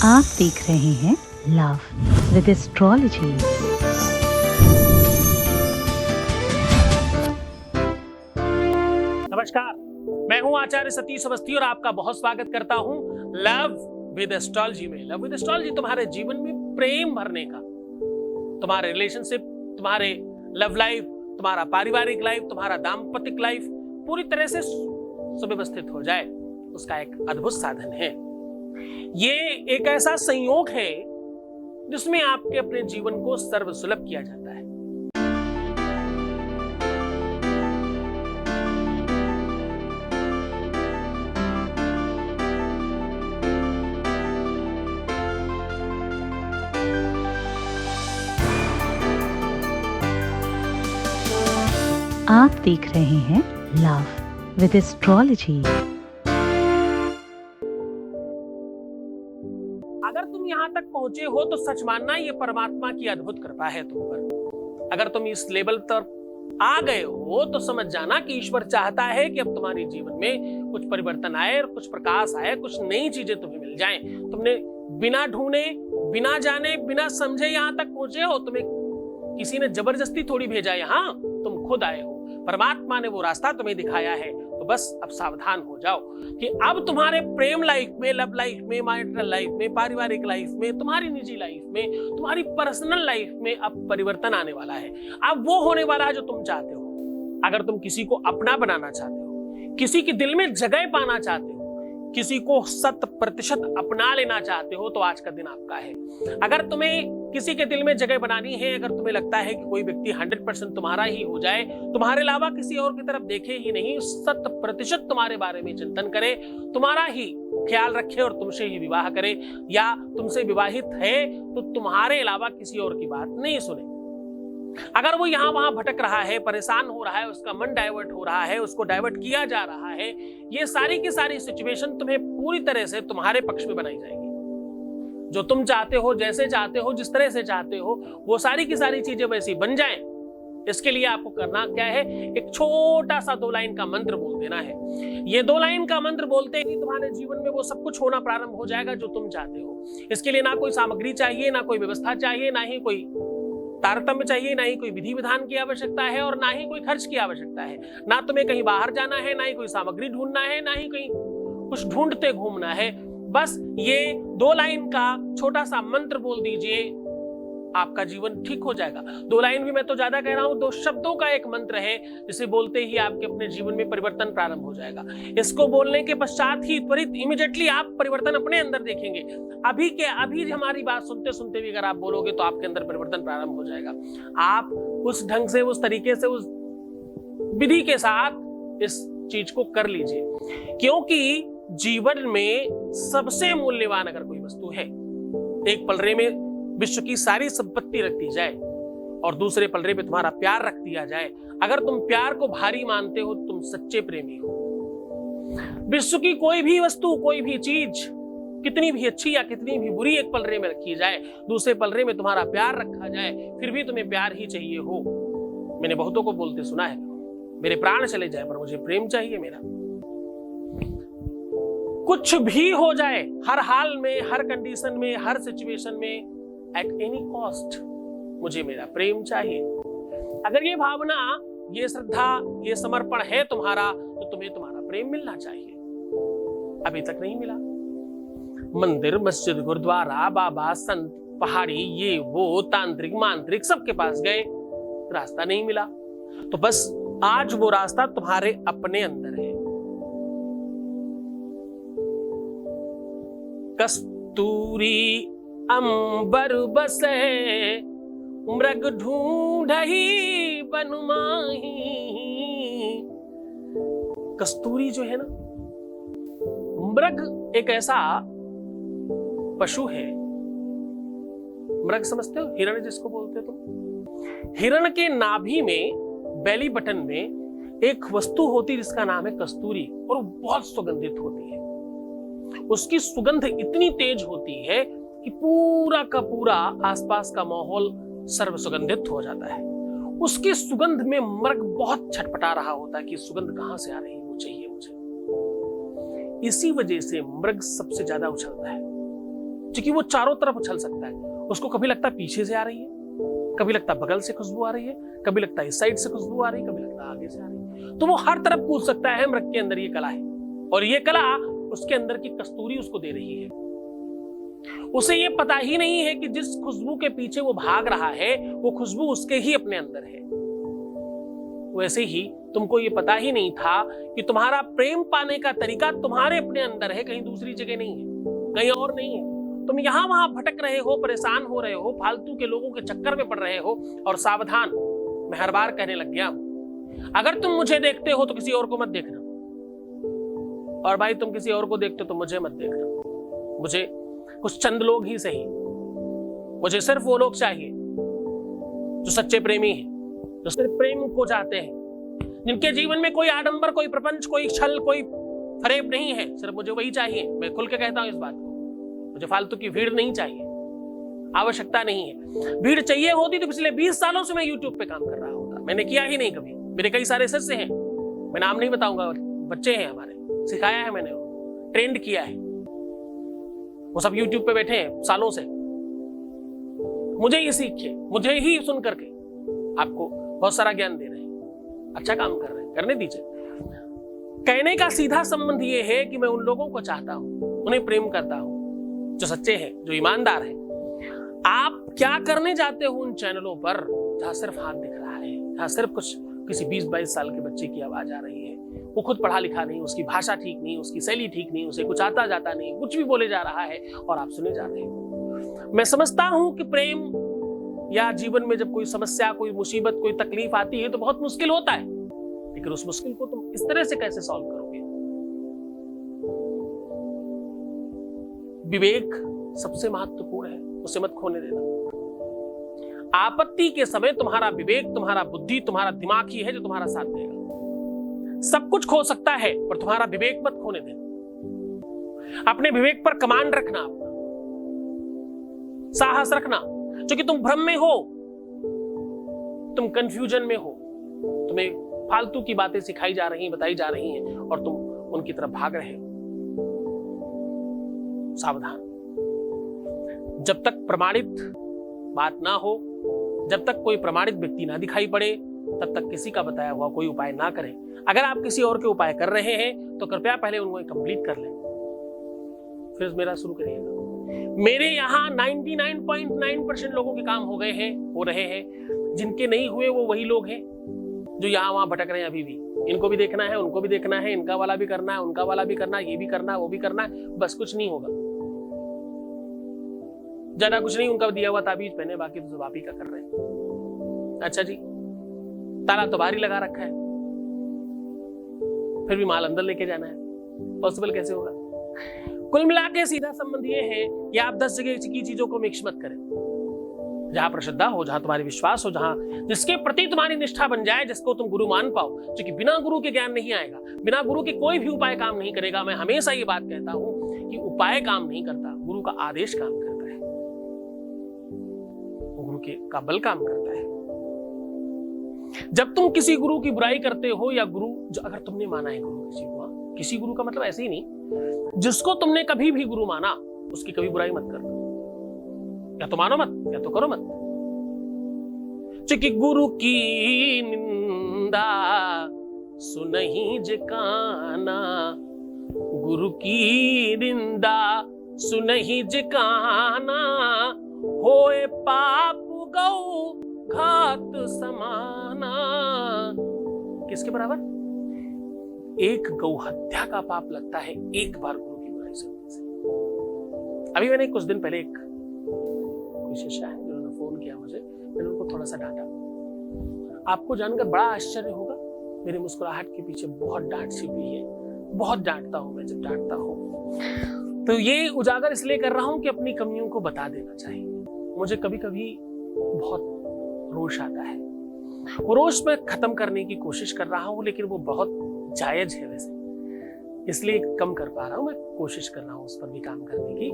आप देख रहे हैं लव विद एस्ट्रोलॉजी। नमस्कार, मैं हूं आचार्य सतीश अवस्थी और आपका बहुत स्वागत करता हूं लव विद एस्ट्रोलॉजी में। लव विद एस्ट्रोलॉजी तुम्हारे जीवन में प्रेम भरने का, तुम्हारे रिलेशनशिप, तुम्हारे लव लाइफ, तुम्हारा पारिवारिक लाइफ, तुम्हारा दाम्पत्य लाइफ पूरी तरह से सुव्यवस्थित हो जाए, उसका एक अद्भुत साधन है। ये एक ऐसा संयोग है जिसमें आपके अपने जीवन को सर्वसुलभ किया जाता है। आप देख रहे हैं लव विद एस्ट्रोलॉजी। अगर तुम यहां तक पहुंचे हो तो सच मानना, ये परमात्मा की अद्भुत कृपा है तुम पर। अगर तुम इस लेवल तक आ गए हो तो समझ जाना कि ईश्वर चाहता है कि अब तुम्हारे जीवन में कुछ परिवर्तन आए और कुछ प्रकाश आए, कुछ नई चीजें तुम्हें मिल जाएं। तुमने बिना ढूंढे, बिना जाने, बिना समझे यहां तक पहुंचे हो। तुम्हें किसी ने जबरदस्ती थोड़ी भेजा यहाँ, तुम खुद आए हो। परमात्मा ने वो रास्ता तुम्हें दिखाया है, तो बस अब सावधान हो जाओ कि अब तुम्हारे प्रेम लाइफ में, लव लाइफ में, मैरिटल लाइफ में, पारिवारिक लाइफ में, तुम्हारी निजी लाइफ में, तुम्हारी पर्सनल लाइफ में अब परिवर्तन आने वाला है। अब वो होने वाला है जो तुम चाहते हो। अगर तुम किसी को अपना बनाना चाहते हो, किसी के दिल में जगह पाना चाहते हो, किसी को 100% अपना लेना चाहते हो, तो आज का दिन आपका है। अगर तुम्हें किसी के दिल में जगह बनानी है, अगर तुम्हें लगता है कि कोई व्यक्ति 100% तुम्हारा ही हो जाए, तुम्हारे अलावा किसी और की तरफ देखे ही नहीं, 100% तुम्हारे बारे में चिंतन करे, तुम्हारा ही ख्याल रखे और तुमसे ही विवाह करे, या तुमसे विवाहित है तो तुम्हारे अलावा किसी और की बात नहीं सुने। अगर वो यहाँ वहां भटक रहा है, परेशान हो रहा है, उसका मन डाइवर्ट हो रहा है, उसको डाइवर्ट किया जा रहा है, ये सारी की सारी सिचुएशन तुम्हें पूरी तरह से तुम्हारे पक्ष में बनाई जाएगी। जो तुम चाहते हो, जैसे चाहते हो, जिस तरह से चाहते हो, वो सारी की सारी चीजें वैसी बन जाएं। इसके लिए आपको करना क्या है, एक छोटा सा 2 लाइन का मंत्र बोल देना है। ये 2 लाइन का मंत्र बोलते ही तुम्हारे जीवन में वो सब कुछ होना प्रारंभ हो जाएगा जो तुम चाहते हो। इसके लिए ना कोई सामग्री चाहिए, ना कोई व्यवस्था चाहिए, ना ही कोई तारतम्य चाहिए, ना ही कोई विधि विधान की आवश्यकता है, और ना ही कोई खर्च की आवश्यकता है। ना तुम्हें कहीं बाहर जाना है, ना ही कोई सामग्री ढूंढना है, ना ही कहीं कुछ ढूंढते घूमना है। बस ये 2 लाइन का छोटा सा मंत्र बोल दीजिए, आपका जीवन ठीक हो जाएगा। 2 लाइन भी मैं तो ज्यादा कह रहा हूं, 2 शब्दों का एक मंत्र है, जिसे बोलते ही आपके अपने जीवन में परिवर्तन प्रारंभ हो जाएगा। इसको बोलने के पश्चात ही त्वरित इमीडिएटली आप परिवर्तन अपने अंदर देखेंगे। अभी के अभी हमारी बात सुनते सुनते भी अगर आप बोलोगे तो आपके अंदर परिवर्तन प्रारंभ हो जाएगा। आप उस ढंग से, उस तरीके से, उस विधि के साथ इस चीज को कर लीजिए, क्योंकि जीवन में सबसे मूल्यवान अगर कोई वस्तु है, एक पलड़े में विश्व की सारी संपत्ति रख दी जाए और दूसरे पलड़े पे तुम्हारा प्यार रख दिया जाए, अगर तुम प्यार को भारी मानते हो, तुम सच्चे प्रेमी हो। विश्व की कोई भी वस्तु, कोई भी चीज कितनी भी अच्छी या कितनी भी बुरी एक पलड़े में रखी जाए, दूसरे पलड़े में तुम्हारा प्यार रखा जाए, फिर भी तुम्हें प्यार ही चाहिए हो। मैंने बहुतों को बोलते सुना है, मेरे प्राण चले जाए पर मुझे प्रेम चाहिए मेरा। कुछ भी हो जाए, हर हाल में, हर कंडीशन में, हर सिचुएशन में, एट एनी कॉस्ट मुझे मेरा प्रेम चाहिए। अगर ये भावना, ये श्रद्धा, ये समर्पण है तुम्हारा, तो तुम्हें तुम्हारा प्रेम मिलना चाहिए। अभी तक नहीं मिला। मंदिर, मस्जिद, गुरुद्वारा, बाबा, संत, पहाड़ी, ये वो, तांत्रिक, मांत्रिक, सबके पास गए, रास्ता नहीं मिला। तो बस आज वो रास्ता तुम्हारे अपने अंदर है। कस्तूरी अंबर बसे, मृग ढूंढही बन माही। कस्तूरी जो है ना, मृग एक ऐसा पशु है। मृग समझते हो, हिरण जिसको बोलते हो तुम। हिरण के नाभि में, बेली बटन में एक वस्तु होती जिसका नाम है कस्तूरी, और वो बहुत सुगंधित होती है। उसकी सुगंध इतनी तेज होती है कि पूरा का पूरा आसपास का माहौल सर्व सुगंधित हो जाता है। उसकी सुगंध में मृग बहुत छटपटा रहा होता है कि सुगंध कहां से आ रही है, वो चाहिए मुझे। इसी वजह से मृग सबसे ज्यादा उछलता है। क्योंकि वो चारों तरफ उछल सकता है। उसको कभी लगता है पीछे से आ रही है, कभी लगता है बगल से खुशबू आ रही है, कभी लगता है इस साइड से खुशबू आ रही है, कभी लगता है आगे से आ रही है। तो वो हर तरफ कूद सकता है। मृग के अंदर ये कला है, और ये कला उसके अंदर की कस्तूरी उसको दे रही है। उसे ये पता ही नहीं है कि जिस खुशबू के पीछे वो भाग रहा है वो खुशबू उसके ही अपने अंदर है। वैसे ही तुमको ये पता ही नहीं था कि तुम्हारा प्रेम पाने का तरीका तुम्हारे अपने अंदर है, कहीं दूसरी जगह नहीं है, कहीं और नहीं है। तुम यहां वहां भटक रहे हो, परेशान हो रहे हो, फालतू के लोगों के चक्कर में पड़ रहे हो। और सावधान, मैं हर बार कहने लग गया हूं, अगर तुम मुझे देखते हो तो किसी और को मत देखना, और भाई तुम किसी और को देखते हो तो मुझे मत देखना। मुझे कुछ चंद लोग ही सही, मुझे सिर्फ वो लोग चाहिए जो सच्चे प्रेमी हैं, जो सिर्फ प्रेम को चाहते हैं, जिनके जीवन में कोई आडंबर, कोई प्रपंच, कोई छल, कोई फरेब नहीं है। सिर्फ मुझे वही चाहिए। मैं खुल के कहता हूं इस बात को। मुझे फालतू की भीड़ नहीं चाहिए, आवश्यकता नहीं है। भीड़ चाहिए होती तो पिछले 20 सालों से मैं YouTube पे काम कर रहा होता। मैंने किया ही नहीं कभी। मेरे कई सारे शिष्य हैं, मैं नाम नहीं बताऊंगा, बच्चे हैं हमारे, सिखाया है मैंने, ट्रेंड किया है। वो सब YouTube पे बैठे हैं सालों से। मुझे ही सीखे, मुझे ही सुन करके आपको बहुत सारा ज्ञान दे रहे हैं। अच्छा काम कर रहे हैं, करने दीजिए। कहने का सीधा संबंध ये है कि मैं उन लोगों को चाहता हूं, उन्हें प्रेम करता हूं जो सच्चे हैं, जो ईमानदार हैं। आप क्या करने जाते हो उन चैनलों पर जहां सिर्फ हाथ दिख रहा है, जहां सिर्फ कुछ किसी 20-22 साल के बच्चे की आवाज आ रही है, वो खुद पढ़ा लिखा नहीं, उसकी भाषा ठीक नहीं, उसकी शैली ठीक नहीं, उसे कुछ आता जाता नहीं, कुछ भी बोले जा रहा है और आप सुने जा रहे हो। मैं समझता हूं कि प्रेम या जीवन में जब कोई समस्या, कोई मुसीबत, कोई तकलीफ आती है तो बहुत मुश्किल होता है, लेकिन उस मुश्किल को तुम इस तरह से कैसे सॉल्व करोगे? विवेक सबसे महत्वपूर्ण है, उसे मत खोने देना। आपत्ति के समय तुम्हारा विवेक, तुम्हारा बुद्धि, तुम्हारा दिमाग ही है जो तुम्हारा साथ देगा। सब कुछ खो सकता है पर तुम्हारा विवेक मत खोने देना। अपने विवेक पर कमांड रखना, अपना साहस रखना, क्योंकि तुम भ्रम में हो, तुम कंफ्यूजन में हो, तुम्हें फालतू की बातें सिखाई जा रही हैं, बताई जा रही हैं और तुम उनकी तरफ भाग रहे हो। सावधान। जब तक प्रमाणित बात ना हो, जब तक कोई प्रमाणित व्यक्ति ना दिखाई पड़े, तब तक किसी का बताया हुआ कोई उपाय ना करें। अगर आप किसी और के उपाय कर रहे हैं तो कृपया पहले उनको कंप्लीट कर लें, फिर मेरा शुरू करिएगा। मेरे यहाँ 99.9% लोगों के काम हो गए हैं, हो रहे हैं। जिनके नहीं हुए वो वही लोग हैं जो यहाँ वहां भटक रहे हैं अभी भी। इनको भी देखना है, उनको भी देखना है, इनका वाला भी करना है, उनका वाला भी करना है, ये भी करना है, वो भी करना है, बस कुछ नहीं होगा। ज्यादा कुछ नहीं, उनका दिया हुआ ताबीज पहने, बाकी तो सब आप ही का कर रहे हैं। अच्छा जी, ताला तो बाहर ही लगा रखा है, फिर भी माल अंदर लेके जाना है, पॉसिबल कैसे होगा? कुल मिला के सीधा संबंध ये है कि आप 10 जगह की चीजों को मिक्स मत करें। जहां पर श्रद्धा हो, जहां तुम्हारी विश्वास हो, जहां जिसके प्रति तुम्हारी निष्ठा बन जाए, जिसको तुम गुरु मान पाओ, क्योंकि बिना गुरु के ज्ञान नहीं आएगा, बिना गुरु के कोई भी उपाय काम नहीं करेगा। मैं हमेशा ये बात कहता हूं कि उपाय काम नहीं करता, गुरु का आदेश काम करता है, गुरु का बल काम करता है। जब तुम किसी गुरु की बुराई करते हो या गुरु, अगर तुमने माना है गुरु किसी गुरु का मतलब ऐसे ही नहीं, जिसको तुमने कभी भी गुरु माना उसकी कभी बुराई मत करना, या तो मानो मत या तो करो मत। क्योंकि गुरु की निंदा सुनहि जिकाना, गुरु की निंदा सुनहि जिकाना, होए पाप गौ घात समाना। किसके बराबर? एक गौ हत्या का पाप लगता है एक बार गुरु की बुराई सुनने से। अभी मैंने कुछ दिन पहले एक कोई शिष्य है जिन्होंने फोन किया मुझे, मैंने उनको थोड़ा सा डांटा। आपको जानकर बड़ा आश्चर्य होगा, मेरी मुस्कुराहट के पीछे बहुत डांट छिपी है। बहुत डांटता हूं मैं, जब डांटता हूं तो ये उजागर इसलिए कर रहा हूं कि अपनी कमियों को बता देना चाहिए। मुझे कभी कभी बहुत रोष आता है, वो रोष मैं खत्म करने की कोशिश कर रहा हूं, लेकिन वो बहुत जायज है वैसे, इसलिए कम कर पा रहा हूं। मैं कोशिश कर रहा हूं उस पर भी काम करने की।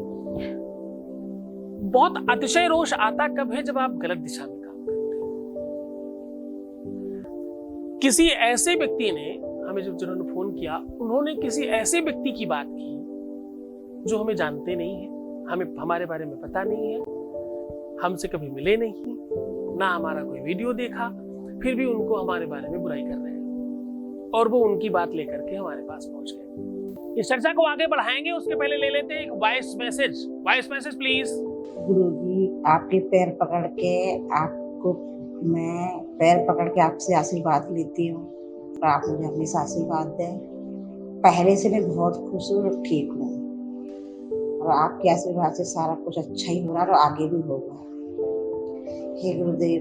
बहुत अतिशय रोष आता कब है? जब आप गलत दिशा में काम करते हो। किसी ऐसे व्यक्ति ने हमें, जिन्होंने फोन किया, उन्होंने किसी ऐसे व्यक्ति की बात की जो हमें जानते नहीं है, हमें हमारे बारे में पता नहीं है, हमसे कभी मिले नहीं, ना हमारा कोई वीडियो देखा, फिर भी उनको हमारे बारे में बुराई कर रहे हैं और वो उनकी बात लेकर के हमारे पास पहुंच गए। इस चर्चा को आगे बढ़ाएंगे, उसके पहले ले लेते हैं एक voice message. Voice message please. गुरुजी, आपके पैर पकड़ के मैं पैर पकड़ के आपसे आशीर्वाद लेती हूँ और आप मुझे हमेशा आशीर्वाद दें। पहले से मैं बहुत खुश हूँ और ठीक हूँ और आपके आशीर्वाद से सारा कुछ अच्छा ही हो रहा है और आगे भी होगा। हे गुरुदेव,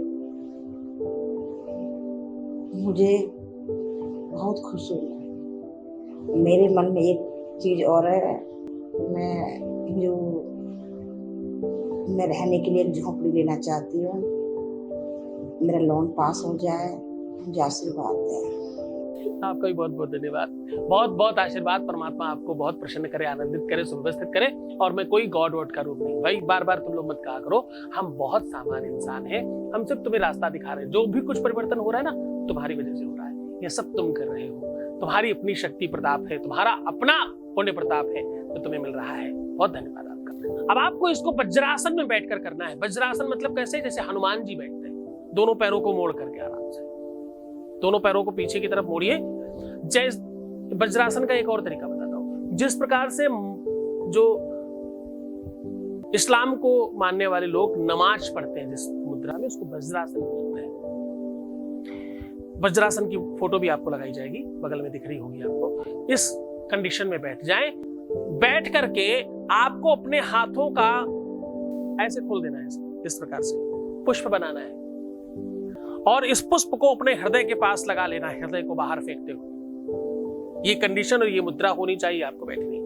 मुझे बहुत खुशी है। मेरे मन में एक चीज और है, मैं रहने के लिए एक झोंपड़ी लेना चाहती हूँ। मेरा लोन पास हो जाए, मुझे आशीर्वाद दें। आपका भी बहुत बहुत धन्यवाद। बहुत बहुत आशीर्वाद। परमात्मा आपको बहुत प्रसन्न करे, आनंदित करे, सुव्यवस्थित करे। और मैं कोई गॉड वॉड का रूप नहीं भाई, बार बार तुम लोग मत कहा करो, हम बहुत सामान्य इंसान हैं, हम सिर्फ तुम्हें रास्ता दिखा रहे हैं। जो भी कुछ परिवर्तन हो रहा है ना, तुम्हारी वजह से हो रहा है। ये सब तुम कर रहे हो, तुम्हारी अपनी शक्ति प्रताप है, तुम्हारा अपना पुण्य प्रताप है तो तुम्हें मिल रहा है। बहुत धन्यवाद आपका। अब आपको इसको वज्रासन में बैठकर करना है। वज्रासन मतलब कैसे? जैसे हनुमान जी बैठते हैं, दोनों पैरों को मोड़ करके आराम से, दोनों पैरों को पीछे की तरफ मोड़िए। जैसे वज्रासन का एक और तरीका बताता हूं। जिस प्रकार से जो इस्लाम को मानने वाले लोग नमाज पढ़ते हैं जिस मुद्रा में, उसको वज्रासन बोलते हैं। वज्रासन की फोटो भी आपको लगाई जाएगी, बगल में दिख रही होगी आपको। इस कंडीशन में बैठ जाएं। बैठ करके आपको अपने हाथों का ऐसे खोल देना है, इस प्रकार से पुष्प बनाना है और इस पुष्प को अपने हृदय के पास लगा लेना है, हृदय को बाहर फेंकते हुए। ये कंडीशन और ये मुद्रा होनी चाहिए आपको बैठने की।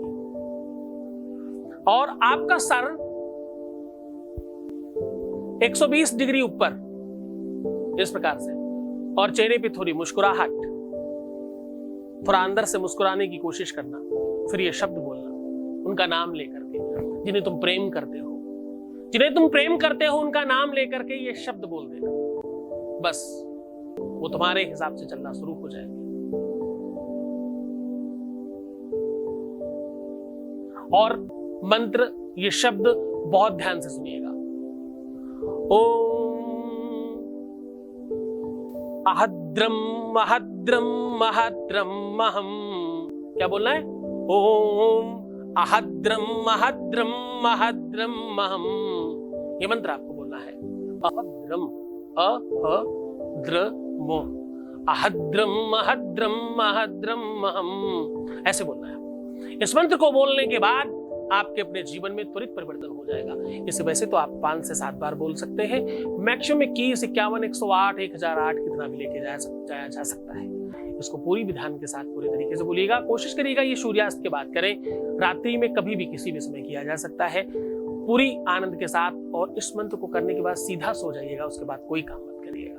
और आपका सर 120 डिग्री ऊपर, इस प्रकार से, और चेहरे पे थोड़ी मुस्कुराहट, थोड़ा अंदर से मुस्कुराने की कोशिश करना। फिर ये शब्द बोलना उनका नाम लेकर के, जिन्हें तुम प्रेम करते हो, जिन्हें तुम प्रेम करते हो, उनका नाम लेकर के ये शब्द बोल देना। बस वो तुम्हारे हिसाब से चलना शुरू हो जाएगा। और मंत्र, ये शब्द बहुत ध्यान से सुनिएगा। ओम अहद्रम महद्रम महद्रम महम। क्या बोलना है? ओम अहद्रम महद्रम महद्रम महम। ये मंत्र आपको बोलना है। अहद्रम अहद्रम अहद्रम महद्रम महद्रम महम, ऐसे बोलना है। इस मंत्र को बोलने के बाद आपके अपने जीवन में त्वरित परिवर्तन हो जाएगा। इसे वैसे तो आप 5 से 7 बार बोल सकते हैं। मैक्सिमम 21, 51, 108, 1008 कितना भी लेके जाया जा सकता है। इसको पूरी विधान के साथ पूरे तरीके से बोलिएगा। कोशिश करिएगा ये सूर्यास्त के बाद करें, रात्रि में कभी भी किसी भी समय किया जा सकता है, पूरी आनंद के साथ। और इस मंत्र को करने के बाद सीधा सो जाइएगा, उसके बाद कोई काम मत करिएगा,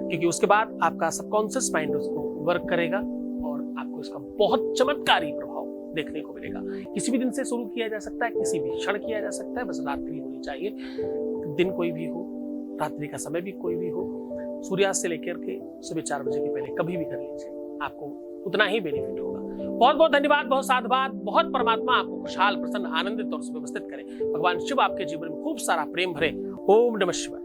क्योंकि उसके बाद आपका सबकॉन्शियस माइंड उसको वर्क करेगा और आपको इसका बहुत चमत्कारी प्रभाव देखने को मिलेगा। किसी भी दिन से शुरू किया जा सकता है, किसी भी क्षण किया जा सकता है, बस रात्रि होनी चाहिए। दिन कोई भी हो, रात्रि का समय भी कोई भी हो, सूर्यास्त से लेकर के सुबह 4 बजे के पहले कभी भी कर लीजिए, आपको उतना ही बेनिफिट होगा। बहुत बहुत धन्यवाद, बहुत साधुवाद। बहुत परमात्मा आपको खुशहाल, प्रसन्न, आनंदित और सुव्यवस्थित करे। भगवान शिव आपके जीवन में खूब सारा प्रेम भरे। ओम नमः शिवाय।